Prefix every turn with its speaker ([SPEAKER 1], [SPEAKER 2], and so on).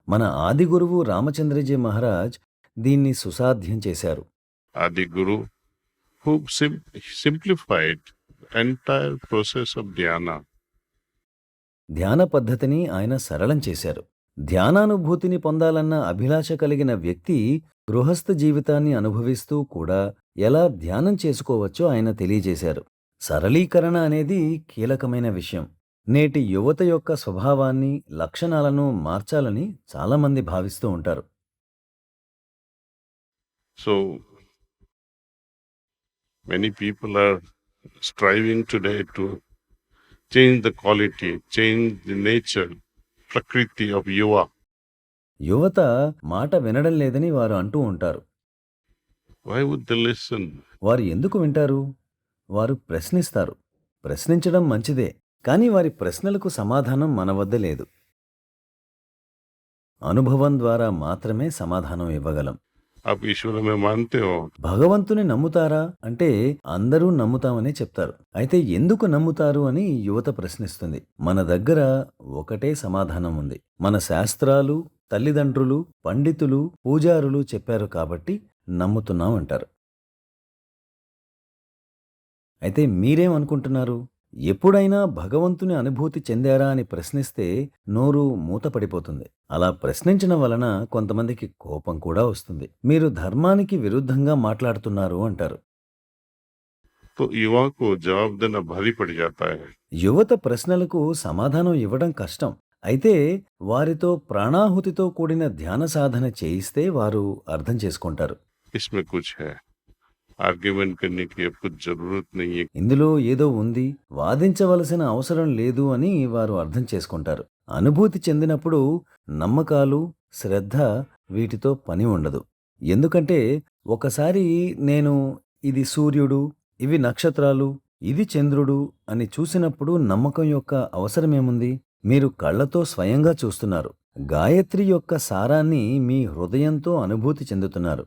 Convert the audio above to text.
[SPEAKER 1] మన ఆది గురువు రామచంద్రజీ మహారాజ్ దీన్ని సుసాధ్యం చేశారు.
[SPEAKER 2] Adi Guru, who simplified the entire process of dhyana.
[SPEAKER 1] ధ్యాన పద్ధతిని ఆయన సరళం చేశారు. ధ్యానానుభూతిని పొందాలన్న అభిలాష కలిగిన వ్యక్తి గృహస్థ జీవితాన్ని అనుభవిస్తూ కూడా ఎలా ధ్యానం చేసుకోవచ్చో ఆయన తెలియజేశారు. సరళీకరణ అనేది కీలకమైన విషయం. నేటి యువత యొక్క స్వభావాన్ని, లక్షణాలను మార్చాలని చాలామంది భావిస్తూ ఉంటారు.
[SPEAKER 2] So many people are striving today to change the quality, change the nature, prakriti of yuva.
[SPEAKER 1] యువత మాట వినడం లేదని వారు అంటూ ఉంటారు.
[SPEAKER 2] Why would they listen?
[SPEAKER 1] వారు ఎందుకు వింటారు? వారు ప్రశ్నిస్తారు. ప్రశ్నించడం మంచిదే, కానీ వారి ప్రశ్నలకు సమాధానం మన వద్ద లేదు. అనుభవం ద్వారా మాత్రమే సమాధానం ఇవ్వగలం.
[SPEAKER 2] आप ईश्वर में मानते हो?
[SPEAKER 1] భగవంతుని నమ్ముతారా అంటే అందరూ నమ్ముతామనే చెప్తారు. అయితే ఎందుకు నమ్ముతారు అని యువత ప్రశ్నిస్తుంది. మన దగ్గర ఒకటే సమాధానం ఉంది. మన శాస్త్రాలు, తల్లిదండ్రులు, పండితులు, పూజారులు చెప్పారు కాబట్టి నమ్ముతున్నాం అంటారు. అయితే మీరేమనుకుంటున్నారు? ఎప్పుడైనా భగవంతుని అనుభూతి చెందారా అని ప్రశ్నిస్తే నోరు మూతపడిపోతుంది. అలా ప్రశ్నించడం వలన కొంతమందికి కోపం కూడా వస్తుంది. మీరు ధర్మానికి విరుద్ధంగా మాట్లాడుతున్నారు అంటారు.
[SPEAKER 2] तो युवा को जवाब देना भारी पड़ जाता है.
[SPEAKER 1] యువత ప్రశ్నలకు సమాధానం ఇవ్వడం కష్టం. అయితే వారితో ప్రాణాహుతితో కూడిన ధ్యాన సాధన చేయిస్తే వారు అర్థం చేసుకుంటారు.
[SPEAKER 2] इसमें कुछ है, आर्ग्यूमेंट करने की अब कुछ जरूरत नहीं है.
[SPEAKER 1] ఇందులో ఏదో ఉంది, వాదించవలసిన అవసరం లేదు అని వారు అర్థం చేసుకుంటారు. అనుభూతి చెందినప్పుడు నమ్మకాలు, శ్రద్ధ వీటితో పని ఉండదు. ఎందుకంటే ఒకసారి నేను ఇది సూర్యుడు, ఇవి నక్షత్రాలు, ఇది చంద్రుడు అని చూసినప్పుడు నమ్మకం యొక్క అవసరమేముంది? మీరు కళ్ళతో స్వయంగా చూస్తున్నారు. గాయత్రి యొక్క సారాన్ని మీ హృదయంతో అనుభూతి చెందుతున్నారు.